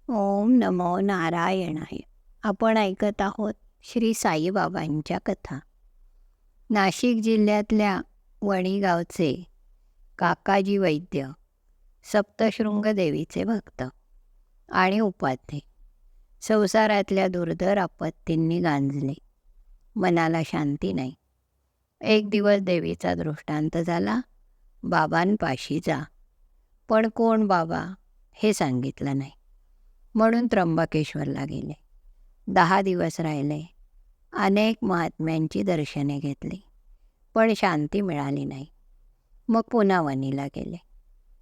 ओम नमो नारायणाय. आपण ऐकत आहोत श्री साईबाबांच्या कथा. नाशिक जिल्ह्यातल्या वणी गावचे काकाजी वैद्य सप्तशृंग देवीचे भक्त आणि उपाध्ये संसारातल्या दुर्धर आपत्तींनी गांजले. मनाला शांती नाही. एक दिवस देवीचा दृष्टांत झाला, बाबांपाशी जा. पण कोण बाबा हे सांगितलं नाही. म्हणून त्र्यंबकेश्वरला गेले. 10 दिवस राहिले. अनेक महात्म्यांची दर्शने घेतली, पण शांती मिळाली नाही. मग पुन्हा वणीला गेले.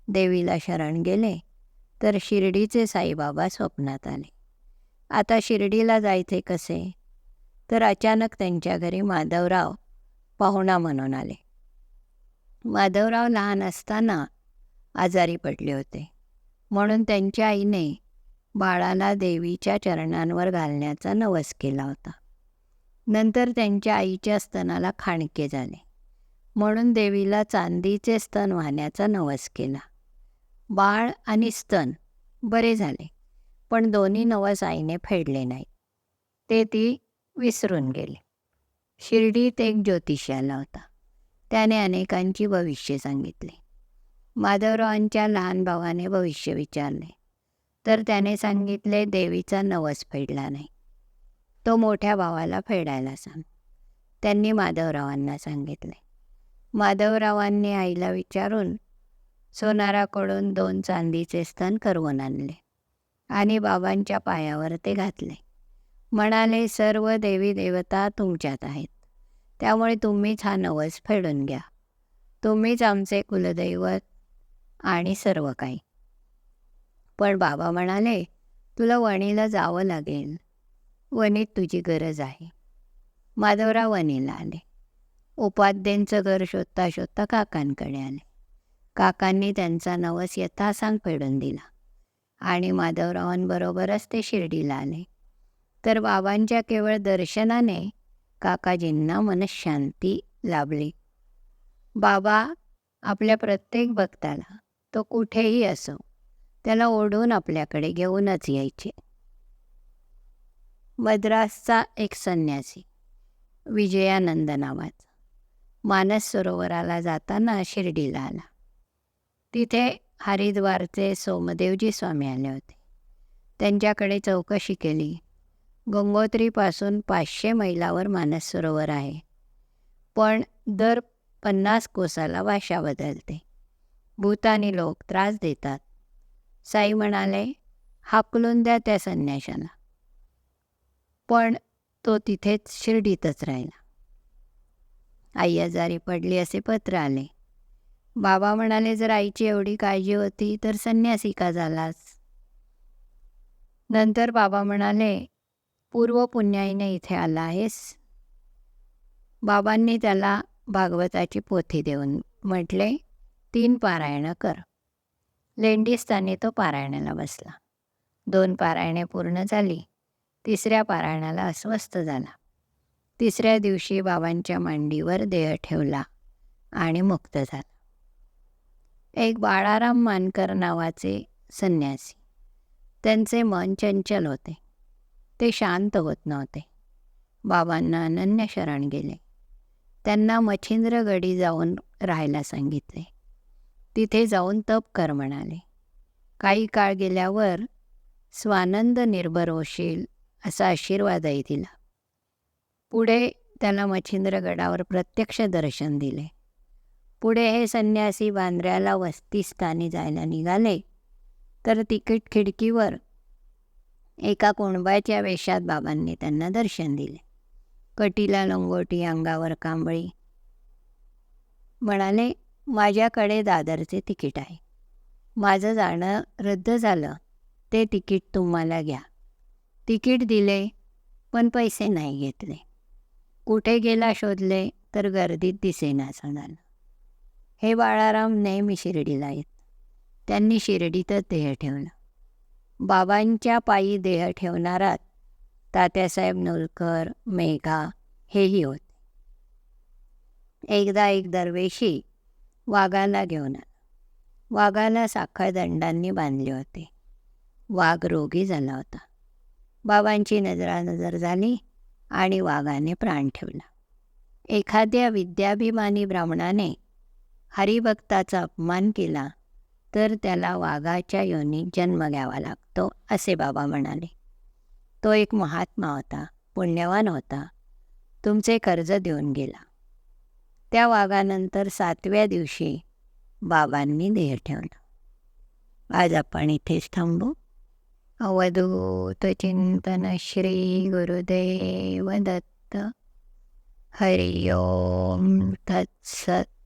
देवीला शरण गेले तर शिर्डीचे साईबाबा स्वप्नात आले. आता शिर्डीला जायचे कसे? तर अचानक त्यांच्या घरी माधवराव पाहुणा म्हणून आले. माधवराव लहान असताना आजारी पडले होते, म्हणून त्यांच्या आईने बाळाला देवीच्या चरणांवर घालण्याचा नवस केला होता. नंतर त्यांच्या आईच्या स्तनाला खाणके झाले, म्हणून देवीला चांदीचे स्तन वाहण्याचा नवस केला. बाळ आणि स्तन बरे झाले, पण दोन्ही नवस आईने फेडले नाहीत. ते ती विसरून गेले. शिर्डीत एक ज्योतिषी आला होता. त्याने अनेकांची भविष्य सांगितले. माधवरावांच्या लहान भावाने भविष्य विचारले, तर त्याने सांगितले देवीचा नवस फेडला नाही. तो मोठ्या भावाला फेडायला सांग. त्यांनी माधवरावांना सांगितले. माधवरावांनी आईला विचारून सोनाराकडून 2 चांदीचे स्तन करवून आणले आणि बाबांच्या पायावर ते घातले. म्हणाले, सर्व देवी देवता तुमच्यात आहेत, त्यामुळे तुम्हीच हा नवस फेडून घ्या. तुम्हीच आमचे कुलदैवत आणि सर्व काही. पण बाबा म्हणाले, तुला वणीला जावं लागेल. वणीत तुझी गरज आहे. माधवराव वणीला आले. उपाध्यांचं घर शोधता शोधता काकांकडे आले. काकांनी त्यांचा नवस यथासांग फेडून दिला आणि माधवरावांबरोबरच ते शिर्डीला आले. तर बाबांच्या केवळ दर्शनाने काकाजींना मनःशांती लाभली. बाबा आपल्या प्रत्येक भक्ताला, तो कुठेही असो, त्याला ओढून आपल्याकडे घेऊनच यायचे. मद्रासचा एक संन्यासी विजयानंद नावाचा मानस सरोवराला जाताना शिर्डीला आला. तिथे हरिद्वारचे सोमदेवजी स्वामी आले होते. त्यांच्याकडे चौकशी केली. गंगोत्रीपासून 500 मैलावर मानस सरोवर आहे, पण दर 50 कोसाला भाषा बदलते. भूतानी लोक त्रास देतात. साई म्हणाले, हाकलून द्या त्या संन्याशाला. पण तो तिथेच शिर्डीतच राहिला. आई आजारी पडली असे पत्र आले. बाबा म्हणाले, जर आईची एवढी काळजी होती तर संन्यासी का झालास? नंतर बाबा म्हणाले, पूर्व पुण्याईने इथे आला आहेस. बाबांनी त्याला भागवताची पोथी देऊन म्हटले, 3 पारायणं कर. लेंडीस्थानी तो पारायणाला बसला. 2 पारायणे पूर्ण झाली. 3ऱ्या पारायणाला अस्वस्थ झाला. 3ऱ्या दिवशी बाबांच्या मांडीवर देह ठेवला आणि मुक्त झाला. एक बाळाराम मानकर नावाचे संन्यासी. त्यांचे मन चंचल होते. ते शांत होत नव्हते. बाबांना अनन्य शरण गेले. त्यांना मच्छिंद्रगडी जाऊन राहायला सांगितले. तिथे जाऊन तप कर म्हणाले. काही काळ गेल्यावर स्वानंद निर्भर होशील असा आशीर्वादही दिला. पुढे त्याला मच्छिंद्रगडावर प्रत्यक्ष दर्शन दिले. पुढे हे संन्यासी बांद्र्याला वस्तीस्थानी जायला निघाले तर तिकीट खिडकीवर एका कोणबाच्या वेशात बाबांनी त्यांना दर्शन दिले. कटीला लंगोटी, अंगावर कांबळी. म्हणाले, माझ्याकडे दादरचे तिकीट आहे. माझं जाणं रद्द झालं, ते तिकीट तुम्हाला घ्या. तिकीट दिले, पण पैसे नाही घेतले. कुठे गेला शोधले तर गर्दीत दिसेनास म्हणाला. हे बाळाराम नेहमी शिर्डीला येत. त्यांनी शिर्डीतच देह ठेवला. बाबांच्या पायी देह ठेवणारात तात्यासाहेब नवलकर, मेघा हेही होते. एकदा एक दरवेशी वाघाला घेऊन आला. वाघाला साखळदंडांनी बांधले होते. वाघ रोगी झाला होता. बाबांची नजरानजर झाली आणि वाघाने प्राण ठेवला. एखाद्या विद्याभिमानी ब्राह्मणाने हरिभक्ताचा अपमान केला तर त्याला वाघाच्या योनीत जन्म घ्यावा लागतो, असे बाबा म्हणाले. तो एक महात्मा होता, पुण्यवान होता. तुमचे कर्ज देऊन गेला. त्या वाघानंतर 7व्या दिवशी बाबांनी देह ठेवला. आज आपण इथेच थांबू. अवधूत चिंतन श्री गुरुदेव दत्त. हरि ओम तत्सत.